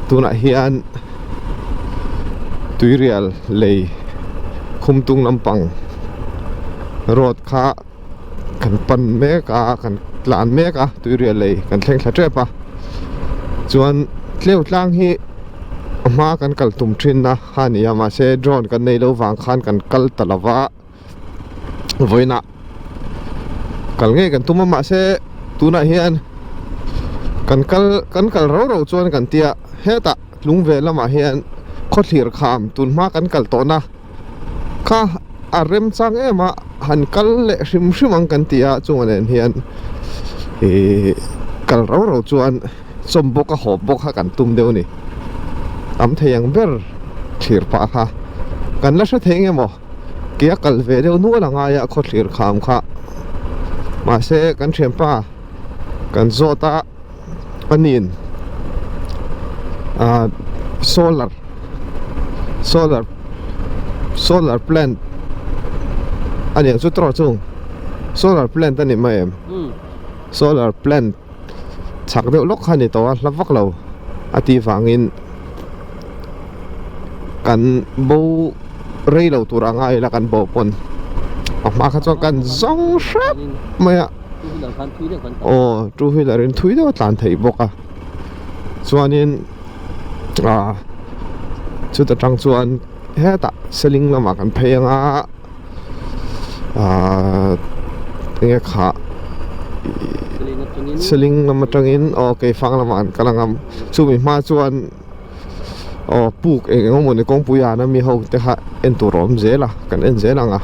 tuna hian tuirial lei khumtung lampang road kha kan pan meka kan tlan meka tuirial lei kan thleng thla trepa chuan tleu tlang hi ma kan kal tum thin na hani ama se drone kan nei lo wang khan kan kal talawa voina kal nge kan tuma ma se tuna hian kan kal ro ro chuan kan tia heta lungve lama hian khothlir kham tun ma kan kal to na kha arem chang ema han kal le hrim hrimang kan tia chuan hian kal ro ro chuan som boka hop bok ha kan tum deu ni am theyang ber thlir pa kha kan la tha theng emo kia kal ve deu nu la nga ya khothlir kham kha ma se kan threm pa kan zota anin solar plant ani chu tro chung solar plant ani ma em solar plant chak deuh lok khani to la vak lo ati wangin kan bo rei lo tur angai la kan bo pon ma kha cho kan zong shrap maya two wheeler in thui deuh tlan thei boka chuanin chu ta tang chuan heta selling lama kan pheyanga nge kha selling lama tangin okay fang lama an kalangam chumi ma chuan puk eng mo ne kong puya na mi ho te kha en turom zela kan en zelanga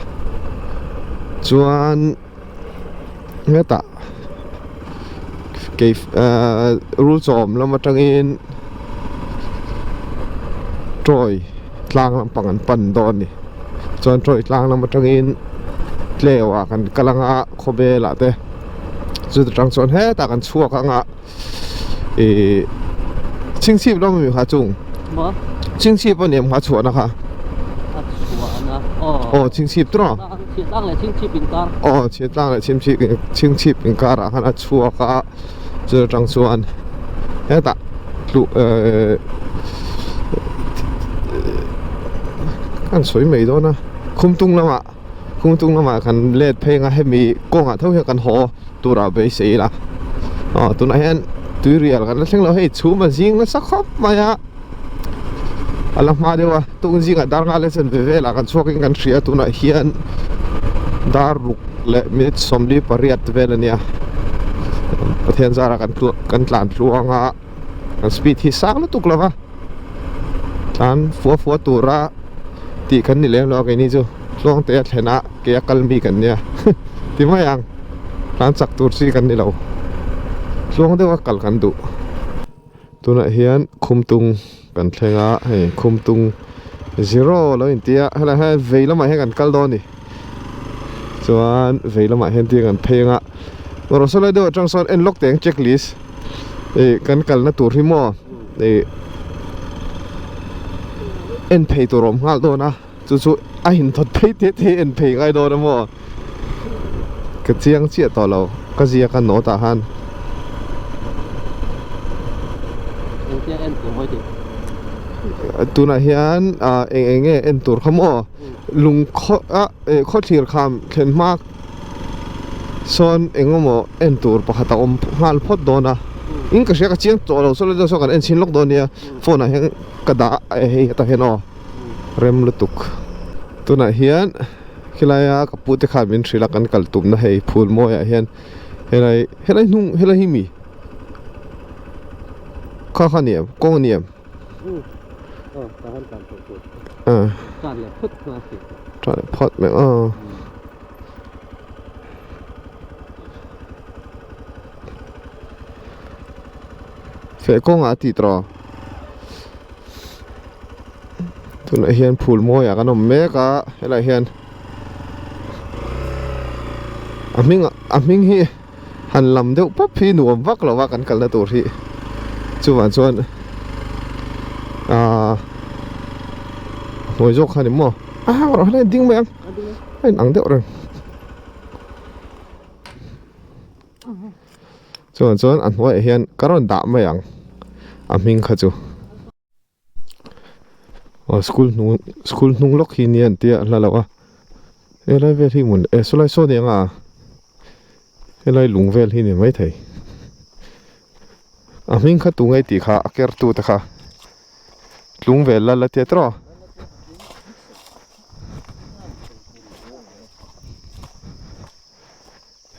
chuan heta ke rule chom lama tangin troi tlang lampang an pan don ni chuan troi tlang lama tangin tlewa kan kalanga khobela te chu tang chuan he ta kan chuak anga chingchip lo mi kha chung mo chingchip anem kha chuana kha chingchip tro tlang le chingchip in car tlang le chingchip in car a khana chuaka chu tang chuan he ta lu kan soi mei do na khumtung lama kan let phenga hemi konga thau he kan ho tura be seila tuna hian tuirial kan thleng lo hei chuma jing na sakhop maya alam ma dewa tung jinga dar nga lesson vela kan choking kan thria tuna hian dar ruk le minute somli pariat velania pathian zara kan tlan tluanga kan speed hi sang la tuklawa tan fo tura ti kan ni lem lo ke ni chu long te thena ke kalmi kan nia ti ma yang tan chak tur si kan ni lo long de wa kal kan du tuna hian khumtung kan thlenga hei khumtung zero lo in tia hala ha veilama he kan kal do ni chuan veilama hen ti kan phenga ro solo do trangson en lok teng checklist kan kal na tur hi mo en pay to rom ngal do na chu a hin thot pay te en pay ngai do na mo ka chiang chia to lo ka zia kan no ta han tuna hian enge en tur khamo lung kho thir kham thlen mak son engomo en tur pakhata om ngal phot do na in ka sia ka chiang to lo so lo so kan en chin lok do nia phone a heng kada he ta heno rem lutuk tuna hian khilaya kapute kha min thrila kan kal tum na hei phul mo ya hian helai nung helai himi kha khaniam kong niam kan le phut ma si phot me fe kong a ti tro tuna hian phul mo ya kanom meka helai hian aming hi han lam deuh pop phi nuam vak lo wa kan kal na tur hi chuan ngồi dốc hay điểm mò rồi lên tiếng mẹ anh nắng đeo rồi chuan ăn hoài hiền cái đó đạm mày ăn mình khá chú อ๋อสกูลนุ่งล็อกหินเนี่ยเตี้ยแล้ววะอะไรเวที่มุนสไลโซเนี่ยอ่ะอะไรลุงเวลที่เนี่ยไม่ไทยมิงขัดตุงไอตีค่ะเกิร์ตูตะค่ะลุงเวลละเตี้ยตรอ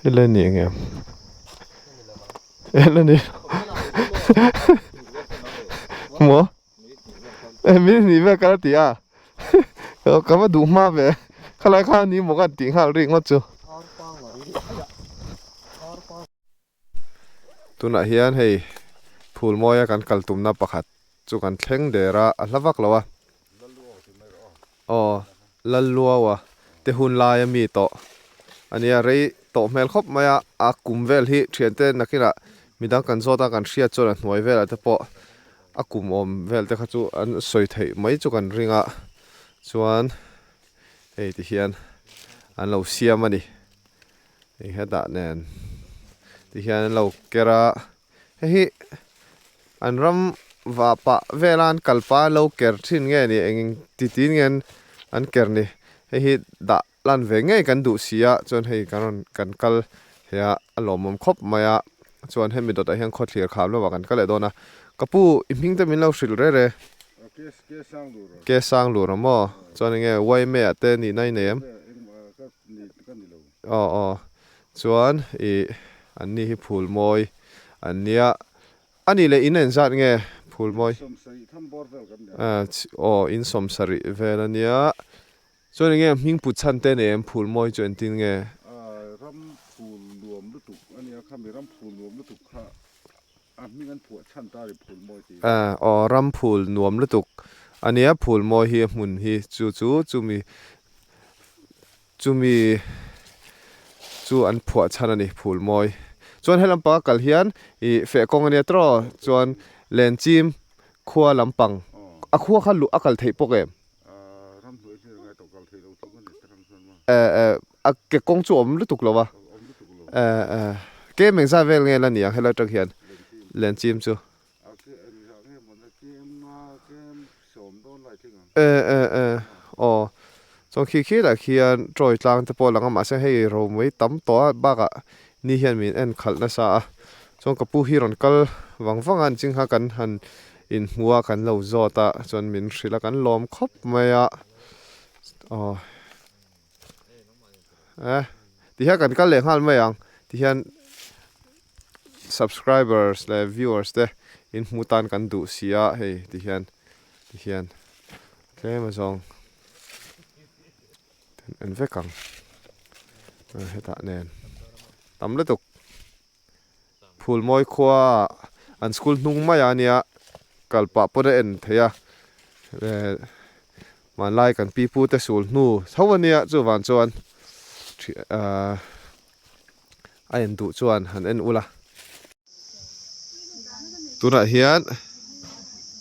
อะไรเนี่ยไงอะไรเนี่ยหมอมินี่เวกันตีอ่ะก็มาดูมาเวข้าไรข้านี้หมกันตีข้าเรียกว่าจูตัวน่ะเฮียนให้พูลมอยกันกัลตุมนับประคัดจูกันเท่งเดระอัลลักแล้ววะอ๋อลัลลัววะเตหุนลายมีโตอันนี้อะไรโตเมลคบมาอากุมเวลที่เทียนเต้นนักกีฬามีดังกันโซตากันเชียจนหน่วยเวลแต่พออากุมอมเวลแต่ข้าจูอันสวยเทไม่จูกันริงอ่ะส่วนเฮ้ยที่เฮียนอันเราเสียมันดิไอ้เฮ็ดด่าแน่นที่เฮียนเราเกระเฮ้ยอันรำว่าปะเวลาคัลปะเราเกระทิ้งเงี้ยนี่เองติดทิ้งเงี้ยอันเกระนี่เฮ้ยด่าลันเวงเงี้ยกันดูเสียจนเฮ้ยกันคัลเฮียอารมณ์มันครบมาอ่ะส่วนให้มีตัวแต่ยังคดเลียร์ข่าวแล้วว่ากันก็เลยโดนนะก็ปูอิมพิงจะมีเราสิลเร่เร่เกสังหลูรมั้งส่วนยังไงไว้แม่เต้นี่ในเนมอ๋อส่วนอันนี้พูลมอยอันเนี้ยอันนี้เลยอินเอนซัดไงพูลมอยอินสมสริเวลเนี้ยส่วนยังไงมิงปุชันเต้เนี่ยพูลมอยจวนตินไงรำพูลรวมฤดูอันนี้ข้ามีรำพูลรวมฤดูข้ามีเงินผัวชันตาหรือพูลมอยตีรำพูลรวมฤดูอันเนี้ยพูลมอยเฮียมุนเฮียจูอันผัวชันนี่พูลมอยส่วนให้ลำปางกัลเฮียนเฟกงอันเนี้ยตรอส่วนเลนจิมขัวลำปังขัวขันลุกัลเทปกเอมรำสวยที่ไงตกกัลเทเราทุกคนจะทำส่วนว่าเกกงจวมฤดูกแล้ววะเกมเองซาเวลไงล่ะเนี่ยให้เราจังเฮียนเลนจิมจูอ๋อจงขี้ละเขียนโจยจางแต่พอหลังมาเสียให้เราไม่ตั้มตัวบ้ากะนี่เฮียนมีเอ็นขัดนะซะจงกับผู้ฮิรอนกัลหวังฟังอันจริงหากันหันอินหัวกันเราจอดะจนมินสิละกันล้อมคบไม่อะอ๋อที่เฮียกันก็เลยหันไม่ยังที่เฮียน subscribers และ viewers เด้อินมูตันกันดูเสียเฮ้ยที่เฮียนโอเคมาจงอันเวกังเฮตาแนนตำเลยตุกพูลมอยขวาอันสกุลนุ่งมาอย่างเนี้ยกัลปะปนเอ็นเทียมันไล่กันปีพูแต่สูลนู่เท่าวันเนี้ยจู่วันจวนไอ้เอ็นดูจวนหันเอ็นอุละตัวน่ะเฮียน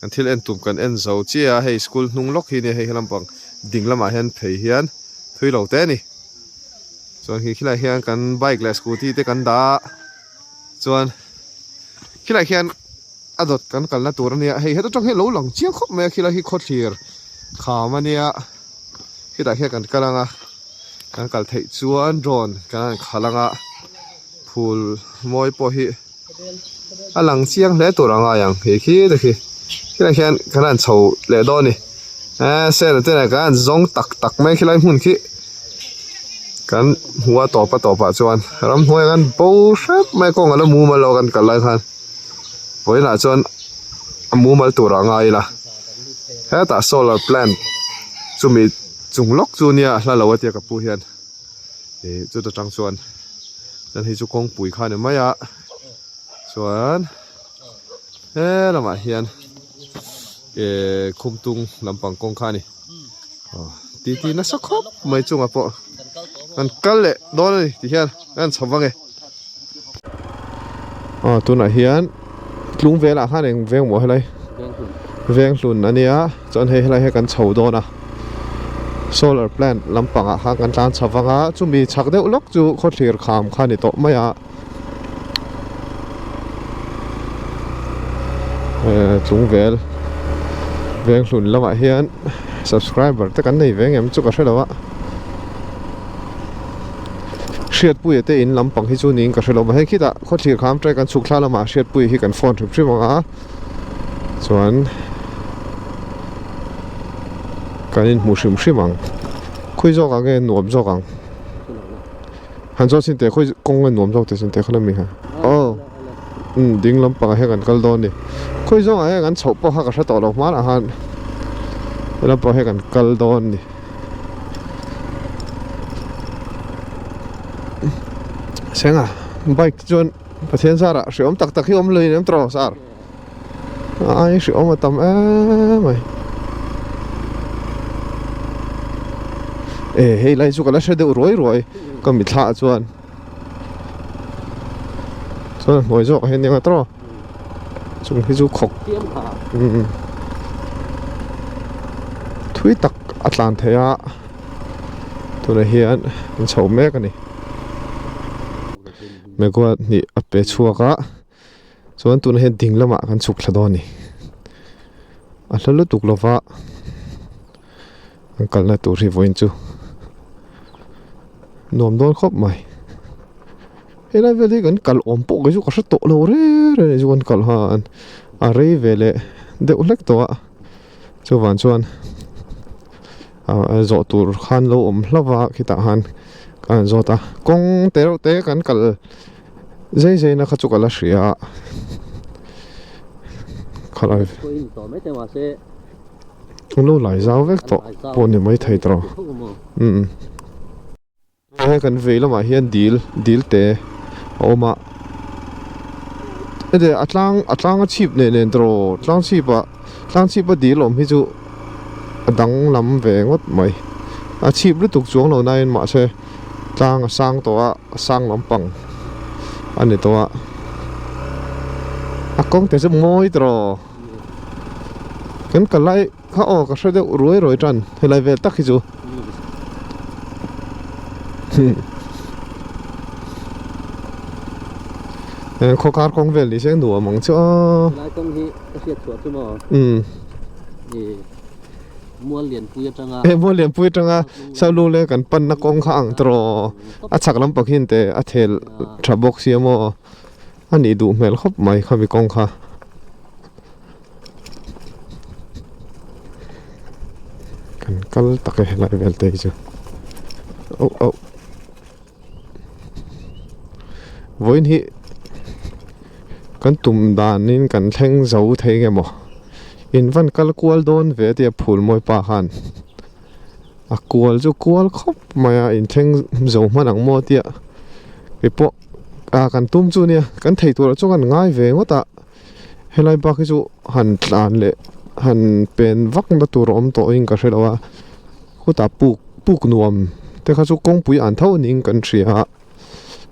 อันที่เอ็นตุ่มกันเอ็นเสาเจียให้สกุลนุ่งล็อกฮีเนี่ยให้ลำปังดิ่งละมาเห็นเพย์เฮียนทุยเหล่าเต้นี่ส่วนขี้ไรเฮียนกันไบค์และสกูตี้เตกันดาส่วนขี้ไรเฮียนอดกันละตัวเนี่ยให้เฮ็ดจังให้เหล่าหลังเจียงครบแม่ขี้ไรขี้โคตรเทียร์ข่าวมันเนี่ยขี้ไรเฮียนกันกำลังกันกัลเทจวนโดรนกันขลังพูลมอยปอฮีหลังเจียงและตัวรังอย่างเฮ้ขี้เด็กขี้ไรเฮียนกันนั่นเฉาเล่ดอนี่เส้นเต้นกันจงตักไม่ขี้ไรหุ่นขี้กันหัวต่อปะจวนรำหัวกันปูเชฟไม่คงกันแล้วมูมาลอกันกันไรคันไว้หน้าจวนมูมาตัวรังไงล่ะแค่แต่โซลาร์แพลนจุมีจุงล็อกจูเนี่ยแล้วเราว่าเทียกับผู้เฮียนจุดจังส่วนนั่นให้จุกงปุ๋ยข้าเนี่ยไม่อะส่วนเรามาเฮียนคุมตุงลำปังกงข้านี่ตีน่าสักครบไม่จุงอ่ะปะกันกัลเลยโดนเลยที่เฮียนกันสว่างไงตัวไหนเฮียนลุงเวลาข้าเองเวงหมดอะไรเวงหลุนอันนี้จนให้อะไรให้กันเฉาโดนโซลาร์แพลนลำปังข้ากันจานสว่างจุมีชักเดียวล็อกจูโคตรเทียร์ขามข้านี่โตไม่ลุงเวล veng hlun lama hian subscriber te kan nei veng em chu ka hrelowa hriat pui te in lampang hi chu ning ka hrelo ma he khita khaw thir kham trai kan chuk thla lama hriat pui hi kan phone thrim thrim anga chuan kan in mu hrim hrim ang khui zawk ang nge nuam zawk ang han zo sin te khui kong nge nuam zawk te sin te khala mi ha oh ding lampang he kan kal don ni khui zawk ang he kan chho po ha ka hra to lo hman a han lampang he kan kal don ni senga bike chuan pathian sara hriom tak tak hi om lui nem tro sar ai hriom a tam mai hei lai chu kala hre deuh roi ka mi thla chuan hmoi zawk hen ninga tro chung hi chu khok tiêm khả thui tak a tlan theia tuna hian in chho mek ani me ko ni a pe chuaka chuan tuna hian ding lama kan chuk thla dawn ni a hlalu tuk lova an kalna tur hi voin chu nuam dawn khop mai helai veli kan kal om po cái chu ka hra to lo re chu kan kal ha an a rei vele deuh hlek to a chu van chuan a zo tur khan lo om hlawa khita han kan zota kong te kan kal zai na kha chu kala hria khalai có in tỏ mấy tên hòa sẽ lo lai zau vek to pon ni mai thei tro he kan ve lama hian dil te oma ede atlang a chip ne tro tlang chip a dil om hi chu adang lam ve ngot mai a chip lu tuk chuang lo nain ma se tlang a sang to a sang lampang ani to a kong te chu moi tro kan kalai kha o ka hre deuh roi tran helai vel tak hi chu khó khăn công việc thì sẽ đùa mong cho lại công hi cái chuyện chuột chứ mà thì mua liền pui trăng à em mua liền pui trăng à sao luôn lên cần pan nó công khang tro à chắc lắm bậc hiện tại à thel trabok xí mà anh đi đủ mel khóc mày không bị công kha cần call tắc cái lại về đây chứ oh với hi kan tum dan in kan thleng zo thei nge mo in van kal kual don ve te phul moi pa khan a kual chu kual khop maya in thleng zo manang mo tia ke po a kan tum chu nia kan thei tur chu kan ngai ve ngota helai ba ki chu han tlan le han pen vak na tur om to in ka hrelowa khuta puk nuam te kha chu kong pui an thau ning kan thria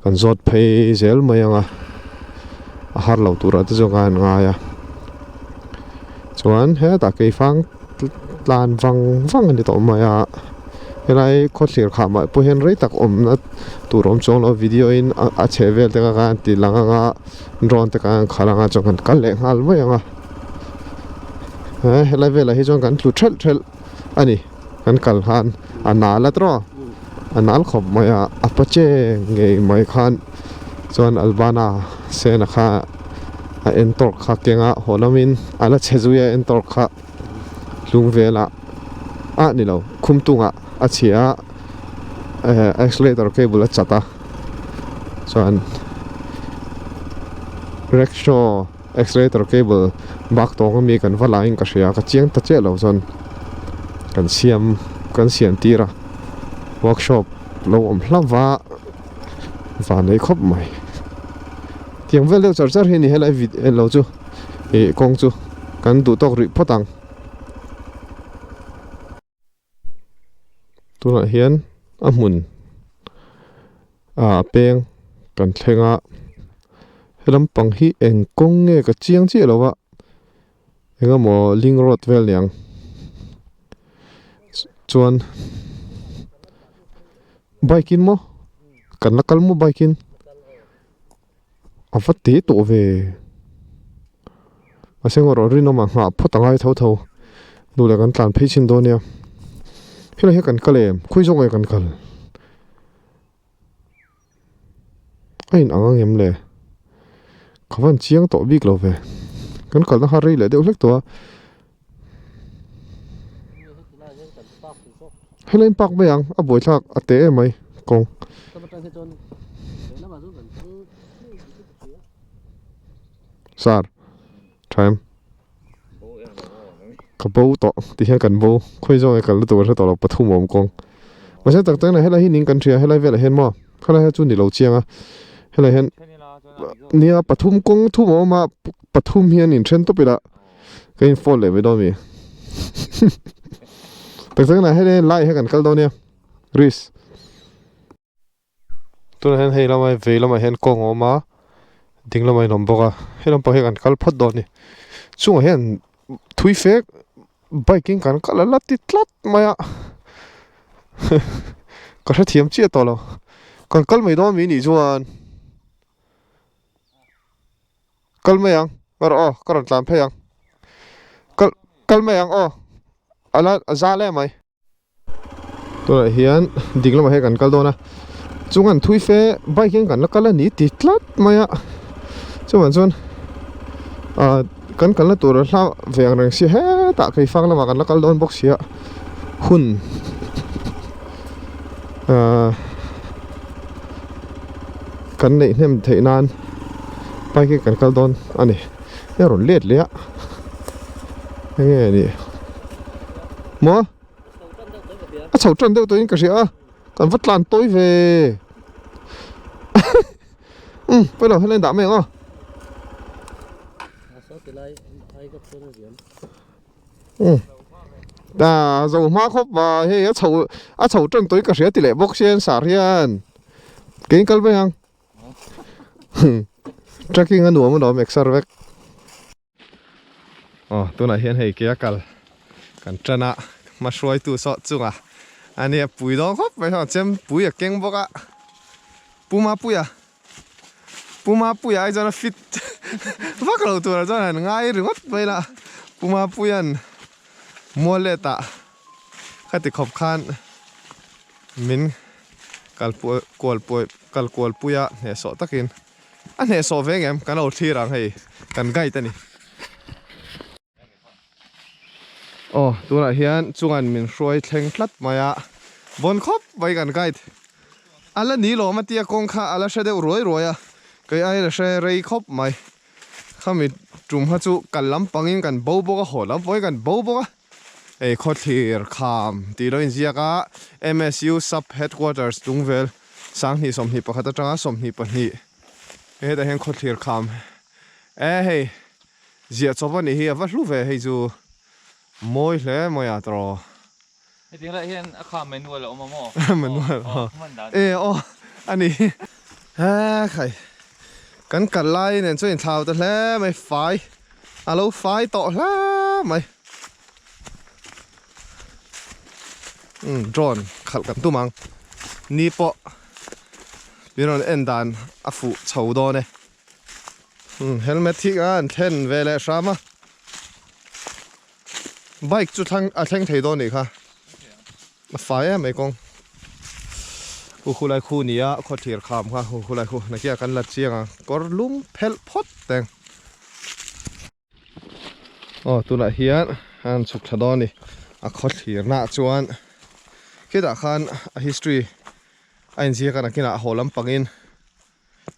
kan zot phei zel mayanga har lo tura te zongan nga ya chuan he ta ke fang tlan wang ani to maya helai kho thlir kha ma po hen rei tak om na turom chong lo video in a chevel te ka kan ti langa nga drone te kan khalanga chong kan kal le ngal mayanga he helai vela hi chong kan tlu thel ani kan kal han anala tro anal khop maya apache ngei mai khan chuan albana sena kha a entor kha kenga holamin ala chezuya entor kha lungvela a ni lo khumtunga a chia accelerator cable a chata chuan rickshaw accelerator cable bak tong mi kan vala in ka hria ka chiang ta che lo zon kan siam tira workshop lo om hlawa va nei khop mai tiang vel leo char hi ni helai vid lo chu kong chu kan du tok ri photang tuna hian a hmun a peng kan thlenga helam pang hi eng kong nge ka chiang chi lowa enga mo ling road vel yang chuan bikin mo kan lakal mo bikin avati to ve aseng ro ri no ma nga photangai tho ดูแล้วกันการเพชินตัวเนี่ยพี่เราให้กันกะเลมคุยจงไอ้กันกันไอ้หนังเงี้ยมเลยเขาวันเชียงต่อบิ๊กเราไปกันกันต้องหารีเลยเดี๋ยวเล็กตัวให้เล่นปักไปยังอ่ะบ่อยชักอ่ะเตะไหมกงสาร์ไทม์กระเป๋าต่อที่ให้กันโบคุยจงไอ้กันแล้วตัวเราต่อเราปฐุมอมกงมาใช้ต่างๆนะให้เราให้นิ่งกันเชียให้เราเวลาเห็นมั้งให้เราให้จุนนี่เราเชียงอ่ะให้เราเห็นเนี่ยปฐุมกงทุ่มออกมาปฐุมเฮียนินเช่นตัวไปละก็ยังฟอลเลยไม่ได้มีต่างๆนะให้ได้ไล่ให้กันกันตัวเนี่ยริสตัวนั้นให้เราไม่เวลาไม่เห็นกงออกมาดิ้งเราไม่นมบอกอ่ะให้เราไปให้กันกันพัดโดนนี่ช่วงเห็นทุยเฟกไปกินกันกันแล้วติดลัดมาอ่ะก็ถ้าเทียมเจี๊ยต่อแล้วกันกันไม่โดนมีนี่จวนกันไม่ยังก็รอก็รอตามเพยังกันไม่ยังอะไรจ้าเล่ไหมตัวเฮียนดิ้งเรามาให้กันกันโดนนะจงกันทุยเฟไปกินกันแล้วกันแล้วนี่ติดลัดมาอ่ะจวนกันแล้วตัวเราเวียงเรื่องเสียตะเคยฟังแล้วมากันแล้วกันโดนบอกเสียหุ่นกันเนี่ยมันเทนานไปกันกันโดนอันนี้เนี่ยรุ่นเล็ดเลยอะนี่มั้งชาวจันเดียวตัวนี้ก็เสียกันวัดลานตัวเวไปหรอให้เล่นด่าไหมแต่เรามาครบว่าเฮ้ยชาวจันตัวนี้ก็เสียติเล่บอกเชียนสารียนเก่งกันไปยังtracking anu mo no mixer vek tu na hian hei kia kan trana ma shroi tu so chunga ani pui do khop mai ha chem pui a keng boka puma puya ai jana fit vakalo tu ra jana ngai ringot baila puma puyan moleta khati khop khan min kal puya he so takin anh này so với em cái đầu thi rằng hay cần gây tên này tôi lại hiện chung anh mình xuôi thèn thắt mà ya bon khóc vậy cần gây anh là ní lo mà tia con kha anh là sẽ đều rồi à cái ai là sẽ rây khóc mày không mình trùng hết chú cần lắm bằng in cần bầu bốc hổ lắm với cần bầu bốc ấy khó thi kham thì đó in gì cả MSU sub headquarters đúng vậy sáng thì sớm thì bắt đầu trăng sớm thì bắt thìเฮ้ยแต่เห็นคนที่คำเฮ้ยเจียชอบวันนี้เฮียว่ารู้เว้ยเฮ้ยจูมวยเลยมวยตรอไอ้ที่เราเห็นอาคารเมนูอะไรออกมาหม้อเมนูอันนี้ใครกันไล่เนี่ยช่วยชาวแต่แล้วไม่ไฟเราไฟต่อแล้วไม่โดรนขัดกันตู้มังนี่ปะพี่น้องเอ็นดันอาฟูชาวดอนเนี่ยเฮลเมทที่กันเทนเวลาชามาไบค์จุดทางทางไทยดอนนี่ค่ะไฟไม่กงคู่ไล่คู่นี้ขอเทียร์คำค่ะคู่ไล่คู่นักเกี่ยกันลัดเชียงก็ลุ่มเพลพอดแต่งตัวละเฮียนอันสุดชดอนนี่ขอเทียร์หน้าจวนคิดขัน history anh chia cái này là hồ lắm bằng in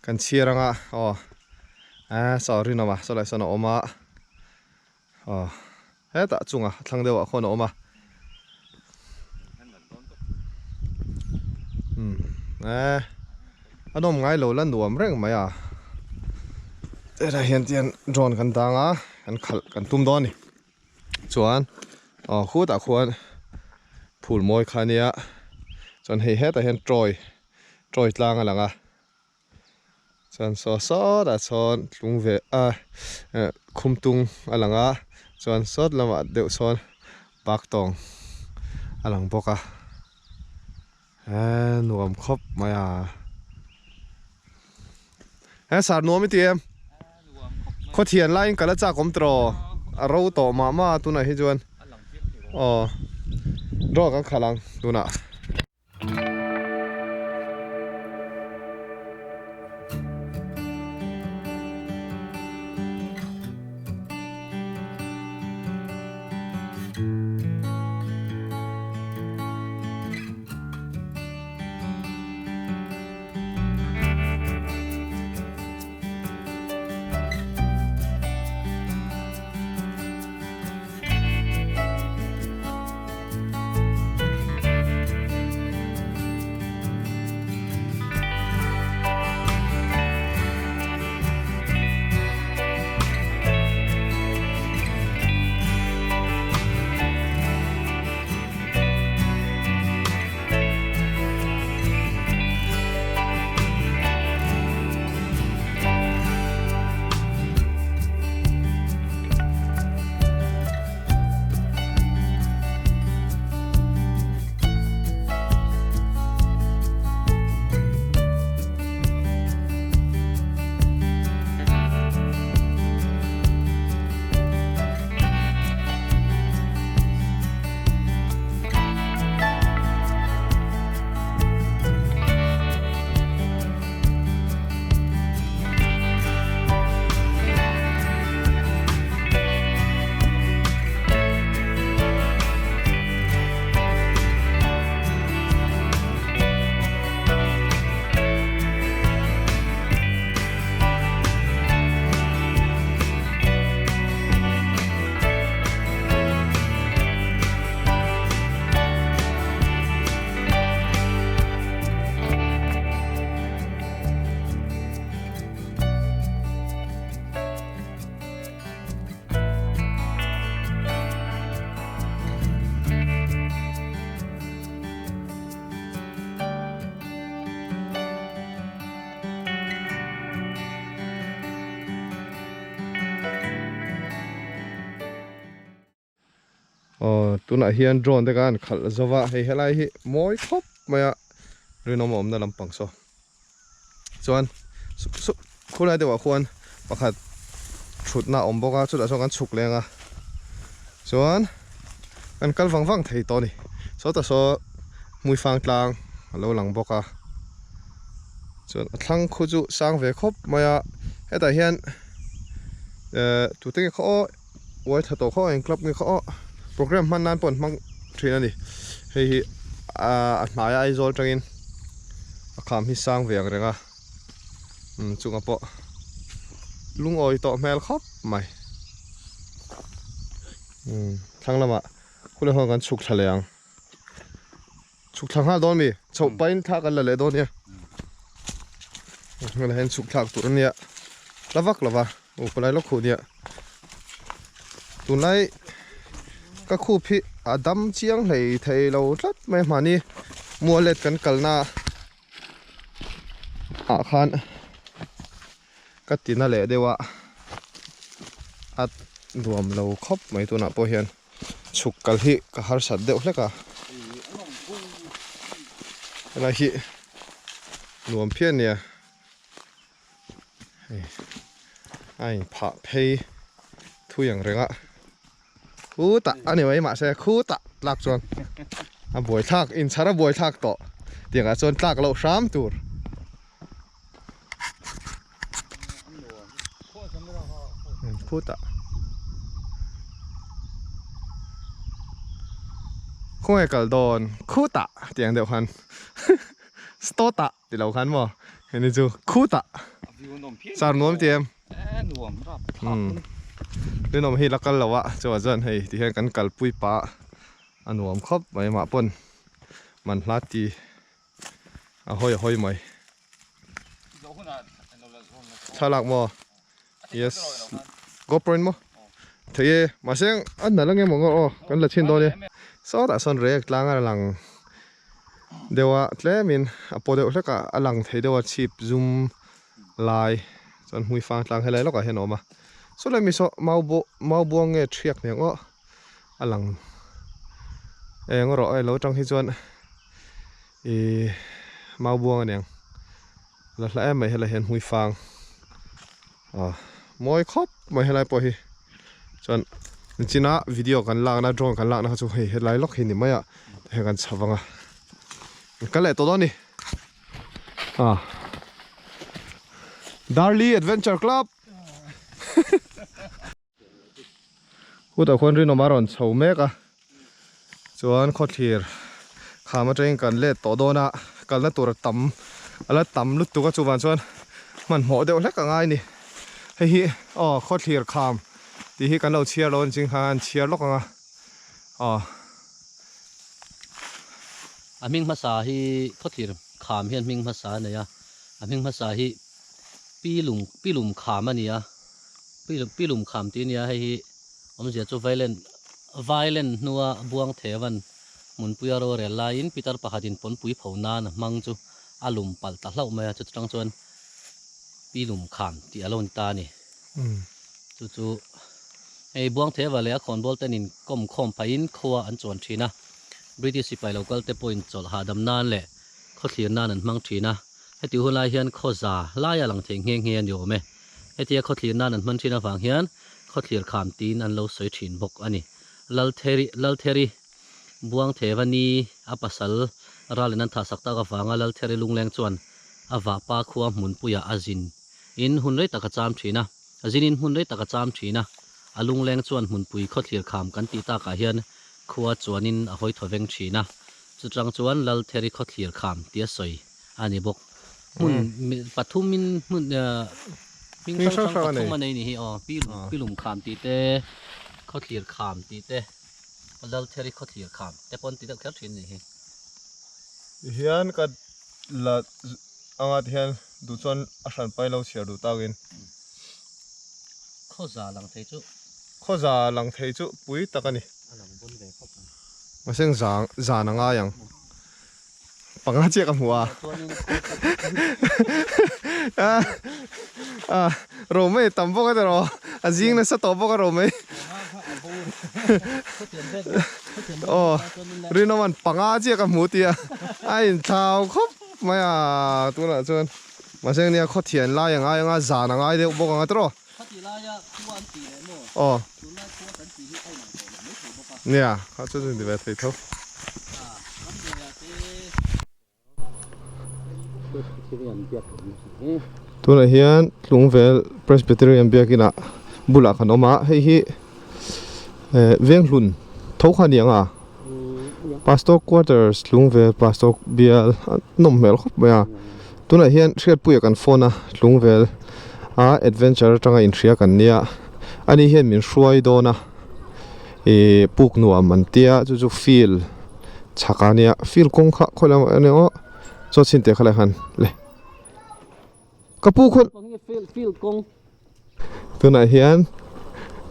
cần chia ra ngà sorry nó mà sao lại sao nó mà hết tạ chung thằng đều không nó mà anh ông ngay lâu lần đuổi reng mày đây là hiện tiền drone cần tăng anh khal cần tum đó nè chuan khu tạ khuan phul môi khai nè chọn hay hết hiện trôi lang là chọn so đã chọn lung về khum tung là chọn sót là mà đều chọn bạc tòng lang boka nuông khóc mày sao nuông mới tiêm có thiền lại cả là cha cũng trò râu tổ mà tu này hết chuan อ๋อรอกันขลังดูนะอ๋อตัวน่ะเฮียนโดรนแต่กันขัดจาวะให้เฮลัยฮิมอยครบมาอะเรื่องน้องมอมนั่นลำปังโซส่วนคุณอะไรเดี๋ยวควรประคัดชุดหน้าอมบอกว่าชุดอะไรส่วนกันฉุกแรงอ่ะส่วนกันกัลฟังไทยตัวนี้โซแต่โซมวยฟังกลางเราหลังบอกอ่ะส่วนทั้งคู่จุสร้างเวครบมาอะให้แต่เฮียนตัวเต็งเขาไว้ถ้าตัวเขาเองกลับเงี้ยเขาโปรแกรมมันนานปนมั่งทรีนั่นดิเฮ้ยหมายไอโซลจังอินคำที่สร้างเวียงเรงอ่ะจุงอ่ะปะลุงอ้อยต่อแมลครับไม่ทั้งละมะคุณเล่ากันฉุกทะเลงฉุกทางห้าโดนมีชาวไปทักกันเลยโดนเนี่ยเราเห็นฉุกทักตัวนี้ละวักละวะโอ้คนไรลูกคู่เนี่ยตัวไหนก็คู่พี่ดำเชียงเลยไทยเราลัดไม่มานี่มัวเล็ดกันกันนะคันก็ตีนั่นแหละเดี๋ยวรวมเราครบไม่ตัวน่ะพอเห็นฉุกกันที่ก็หาสัตว์เดียวเลยก็อะไรที่รวมเพี้ยนเนี่ยไอ้ผ่าเพย์ทุอย่างเร่งอ่ะคู่ตะอันนี้ไว้มาใช่คู่ตะลากจวนบวยทักอินชาร์บวยทักต่อเดี๋ยวจวนลากเรา3 ตัวคู่ตะคู่ไอ้กระโดนคู่ตะเตียงเดียวกันสโตตะเดี๋ยวเราคันบ่เห็นไหมจูคู่ตะสารนวมเตียมหน่วมครับ เรื่องนมให้ลักกันแล้ววะจะว่าจะให้ที่ให้กันกัลปุยปะอันหวมครบไม่มาปนมันพลาดทีห้อยไหมชาลักมอ yes ก็ปริ้นมั้งเทียมาเสียงอันนั้นแล้วไงมองก็อ๋อกันละชิ้นตัวนี้ซอแต่ส่วนเรียกล้างอะไรหลังเดี๋ยวเทมินพอเดี๋ยวเล็กอะหลังเทเดี๋ยวชิปซูมไลน์ส่วนหุยฟังหลังให้ไรแล้วก็เห็นออกมาส่วนเลยมีโซมาบวงเงี้ยเชียกเนี่ยก็หลังก็รอเราจังที่ส่วนมาบวงเนี่ยแล้วไม่ให้เราเห็นหุยฟังมอยครบไม่ให้ไรปล่อยส่วน chỉ na video kan lak na drone kan lak na chu hei headline lock hi ni maya he kan chawanga kan le to do ni Darley Adventure Club hút ở khuôn rin nó mà ròn sầu mẹ cả chuan khó thiệt khá mà trên cần lệ tổ đô na cần là tổ tắm là tắm lúc tụi các chú bạn chuan mình mỏ đều lách cả ngay nè hay hi khó thiệt khám thì hi cần lâu chia luôn chính han chia lóc à mình mà sa hi khó thiệt khám hiện mình mà sa này mình mà sa hi pi lùm khám anh à pi lùm khám tí này hay ông sẽ cho violent nua buang thevan mun puya ro re lain pitar pakhatin pon pui phona na mang chu alum pal ta hlau mai chu tang chuan pi lum kham ti alon ta ni chu ei buang theva le khon bol tenin kom khom pain khuwa an chuan thina British sipai local te point chol hadam nan le kho thlir nan an mang thina heti hulai hian khoza laya lang theng heng hian yo me heti kho thlir nan an man thina wang hian kho thlir kham tin an lo soi thin bok ani laltheri buang thevani apasal ralinan tha sakta ka wanga laltheri lungleng chuan awa pa khuwa mun puya azin in hunrei taka cham thina azinin hunrei taka cham thina alungleng chuan mun pui kho thlir kham kan ti ta ka hian khuwa chuanin a hoi thoveng thina chutrang chuan laltheri kho thlir kham tia soi ani bok mun pathumin mun ming sang pathum anei ni hi pilum kham ti te kho thlir kham ti te laltheri kho thlir kham te pon ti da khar thin ni hi hian ka la angat hian du chuan a hran pai lo chhiar du tawin khoza lang thei chu pui takani alam bon ve khop maseng zang anga yang panga che ka hua rome tambo ka ro azing na sa tobo ka rome rino man panga che ka mutia ai thao khop maya tu na chuan maseng nia kho thian la yang anga zan anga de bo ka tro nè họ cho chúng ta thấy thôi tôi là hiện lũng về Presbyterian bia kia nè bula khăn ôm á hay hi veng lun thấu khăn điang à Pastor Quarters lũng về Pastor bia nôm mel khóc mày tôi là hiện xét bùiกันphone à lũng về adventure trong cái intriaกันnia anh ấy hiện mình xuôi đó na puk nuwa man tia chu feel chakania feel kong kha kholam aneo cho chin te khala han le kapu khon feel kong tuna hian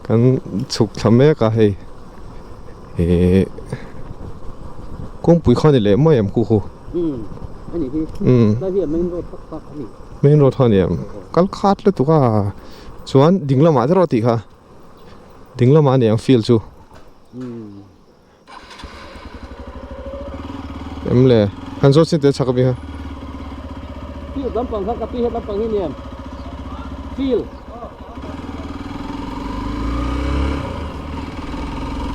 kan chuk thame ka hei kong pui khani le mai am khu ani hi la hi main road tak ani main road thani am kal khat le tu ka chuan dinglama ro ti kha dinglama ni ang feel chu em le han zo sin te chak bi ha feel lampang kha kapi het lampang hi niam feel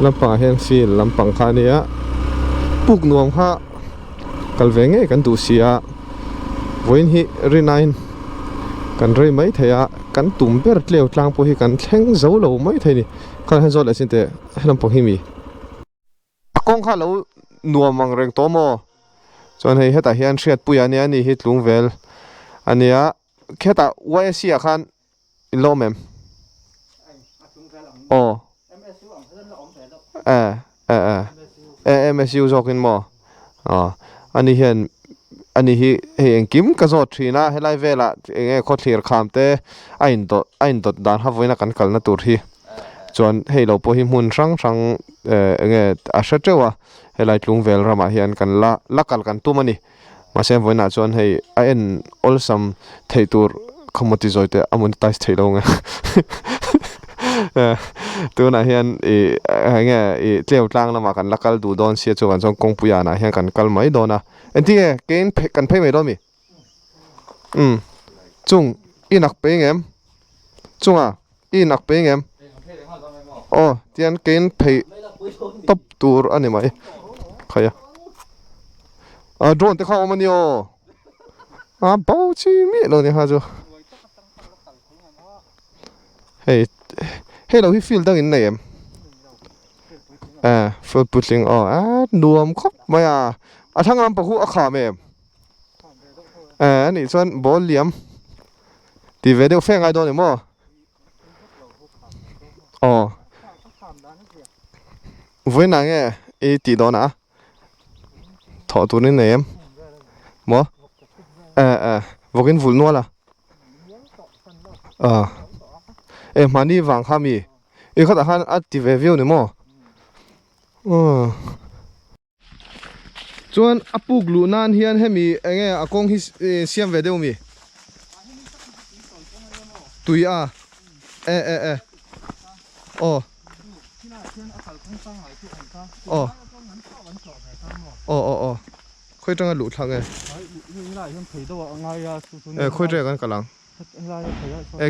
lampang hen feel lampang kha nia puk nuam kha kalvenge kan du sia voin hi rinain kan rei mai theya kan tum ber tleu tlang po hi kan thleng zo lo mai thei ni kan han zo la sin te lampang hi mi akong kha lo nuamang reng to mo chon hei heta hian hriat puya ania ni hi tlungvel ania kheta YSC a khan ilomem MSU zokin mo ani hian ani hi heng kim ka zo thina helai vela enge kho thlir khamte ain dot dan ha voina kan kalna tur hi chon hei lo po hi mun rang enge a hra trewa helai tlungvel rama hian kan la kal kan tumani masem voina chon hei a en olsam theitur khomoti zoite amonetize theilo nga tuna hian enge tleu tlang lama kan lakal du don sia chuan chong kongpuya na hian kan kal mai dona entie kan phei mai do mi chung inak pe ngem chunga inak pe ngem อ๋อเตียนเกณฑ์เพย์ตบตัวอันนี้ไหมใครอะโดรนที่เข้ามันอยู่เบาชีมีเราเนี่ยฮะจูเฮ้ยเราที่ฟิลตั้งอินไหนฟิลปุ๊ชิงรวมครบไหมทั้งลำปะคุขาเมมอันนี้ส่วนบอลเหลี่ยมที่เวเดียวแฟงไอโดนเนี่ยมั้งอ๋อเว้ยนั่งตีโดนนะถอดตัวนี้เนี่ยมั้งวกินฝุ่นนัวล่ะมันนี่วางข้ามีเขาแต่ฮันอัดที่เววิวเนี่ยมั้งส่วนปุกลูนันเฮียนให้มีกงฮิเซียมเวเดียวมีตุยอ๋อค่อยจังกันหลุดทางค่อยเจอกันกันหลัง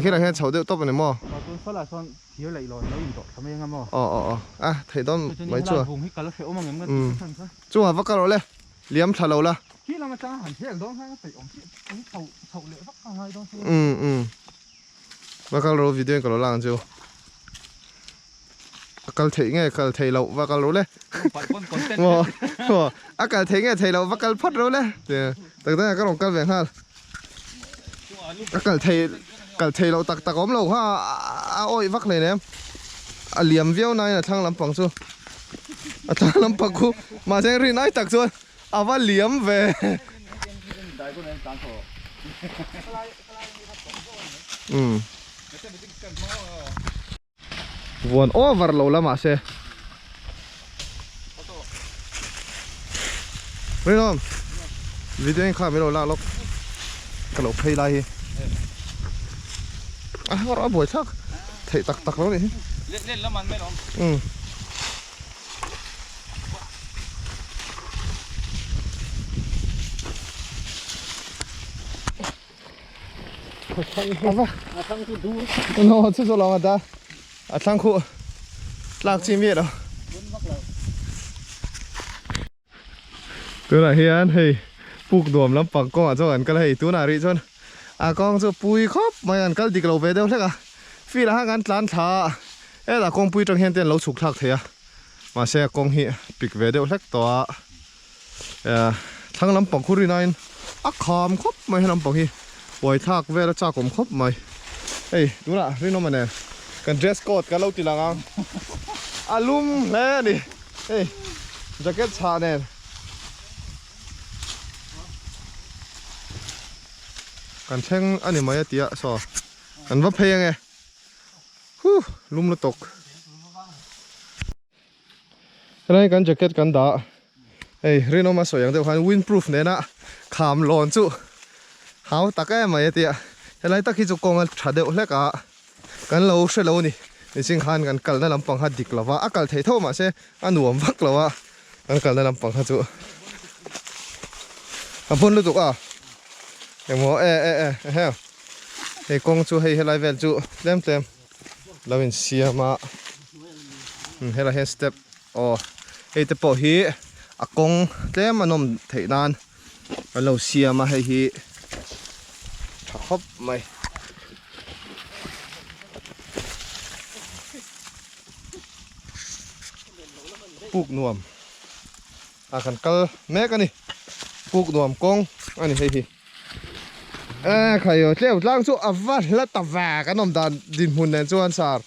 คิดอะไรแค่เฉาเดียวตบไปในหม้อถ่ายต้มไม่ชัวจั่ววักกะโลเลยเลี้ยมทะเลละวักกะโลวิดีโอกันแล้วล่างจูกัลเทงกัลเทเราวักกะโลเลยกัลเทงเทเราวักกะลพัดเราเลยแต่ก็ลองกัลแบ่งห้ากัลเทเราตักอมเราว่าโอ้ยวักเลยเนี่ยเหลี่ยมเวียวนายนะทางลำปังซูทางลำปังกูมาเซงรีนายตักส่วนว่าเหลี่ยมเววนโอเวอร์โหลดละมาเซไม่น้องวิดีโอข้าไม่รู้ละลบกระโหลกเพลย์ไลน์ว่าเราบ่อยชักเทตักแล้วนี่เล่นแล้วมันไม่ร้องทั้งคู่ดูโน้ตสุดๆลองอ่ะทั้งคู่ลากชิมเยอะแล้วตัวไหนเฮียนเฮ้ยปลูกดวมลำปังก้องเจ้ากันก็เลยตัวนาริชนกองจะปุยครบมาอันก็ดิกเราไปเดียวใช่ไหมฟีละห้ากันล้านท้าแต่กองปุยจังเห็นเต้นเราฉุกทักเถียมาเสียกองเฮียปิกเวเดียวเล็กตัวทั้งลำปังคุรินายขามครบไม่ให้ลำปังเฮียไว้ทักเวลาจากผมครบไหมเฮ้ยดูนะรีโนมันเนี่ยกันเดรสโค้ดกันเราตีหลังลุ่มแล้วดิเฮ้ยแจ็คเก็ตชาเนี่ยกันเช่งอันนี้มาเตี้ยสอกันว่าเพลงไงลุ่มลุตกอะไรกันแจ็คเก็ตกันด่าเฮ้ยรีโนมาสวยอย่างเดียวกันวินพรูฟเนี่ยนะขามหลอนจุหาวตะแกมาเตี้ยอะไรตะกี้จุกงกันชัดเดียวเล็กกันเราเชื่อเรานี่ในสิ่งขันกันกัลนั่นลำปังหัดดิกละว่ากัลเทเท่ามาเช่หนุ่มวักละว่ากันกัลนั่นลำปังหัดจุพ่นลุตุกอย่างหัวเฮ้ยกงจูให้ไลฟ์เวลจูเต็มเราเป็นเสียมาให้เราเห็นสเต็ปเฮ้ยแต่พอฮีกงเต็มมันนมเทนานเราเสียมาให้ฮีชอบไหมปลูกนวมกันกัลแม่กันนี่ปลูกนวมกงอันนี้ให้ฮีใครอยู่เจ้าล่างสู้อวัดและตะแวกันนมดานดินหุ่นแดนจวนสาร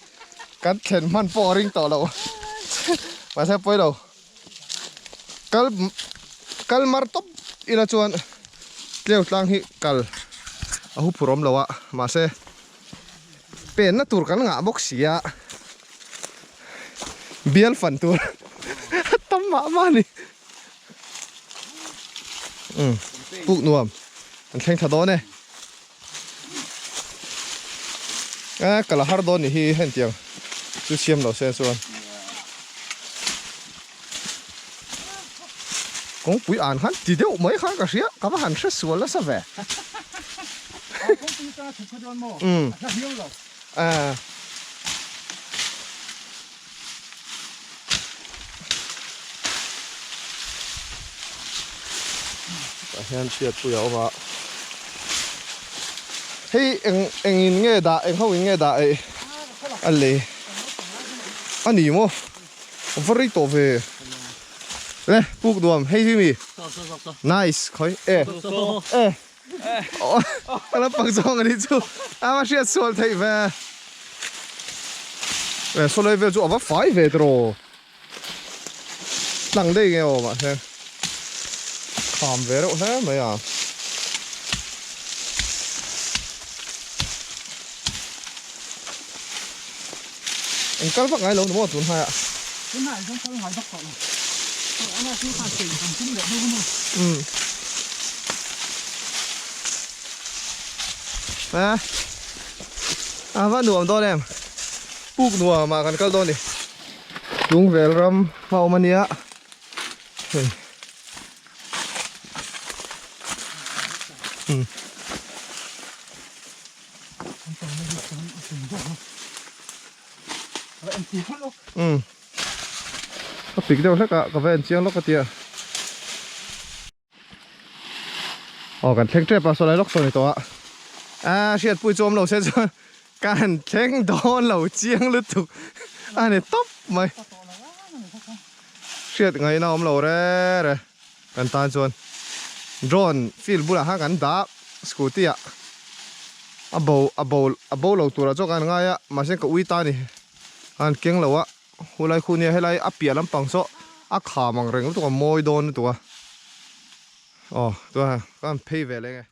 กันเข็นมันปอริงต่อเรามาเสียไปเรากัลมาร์ตบอินาจวนเจ้าล่างฮิกัลหุบพร้อมแล้วมาเสียเป็นนักตูร์กันงะบกเสียเบียลฟันตัวตั้มมานี่ปลูกนวมมันแข่งถดอนเนี่ยกะละฮาร์ดอนนี่เห็นเตียงซูเชียมเราเสียส่วนกงปุยอ่านขันทีเดียวไม่ขันก็เสียกับหันเสียส่วนละสักแว่ hian siat pu yaw ma hei eng in nge da eng ho in nge da e alle ani mo very to ve le puk duam hei hi mi nice khoi ala pang song ani chu ama siat sol thei ve ve sol ve chu ava 5 ve tro lang đây nghe mà xem khom về đâu thế mày à anh cắt bắt ngay lâu đúng không tuần hai ạ tuần hai không cắt hai bắt còn anh là chú khai tiền còn chín được đúng không à vẫn đủ to em buk đùa mà cần cắt to đi đúng về ram mau mà nia có pik đâu hết cả ven chiang lóc cái tia cần thèn trep à số này lóc số này to à siết bụi chôm lẩu sẽ cần thèn đón lẩu chiang lứt tục anh này top mày siết ngày nào lẩu đấy rồi cần tan chuan drone feel bula ha kan da scooty à abo lẩu tura cho kan ngay á mà sẽ có uy ta nè anh kiêng lẩu á hồi lại khu này hay lại áp bia lắm bằng số áp khả bằng rừng tụi con mồi đôn tụi à tua kan pay về lên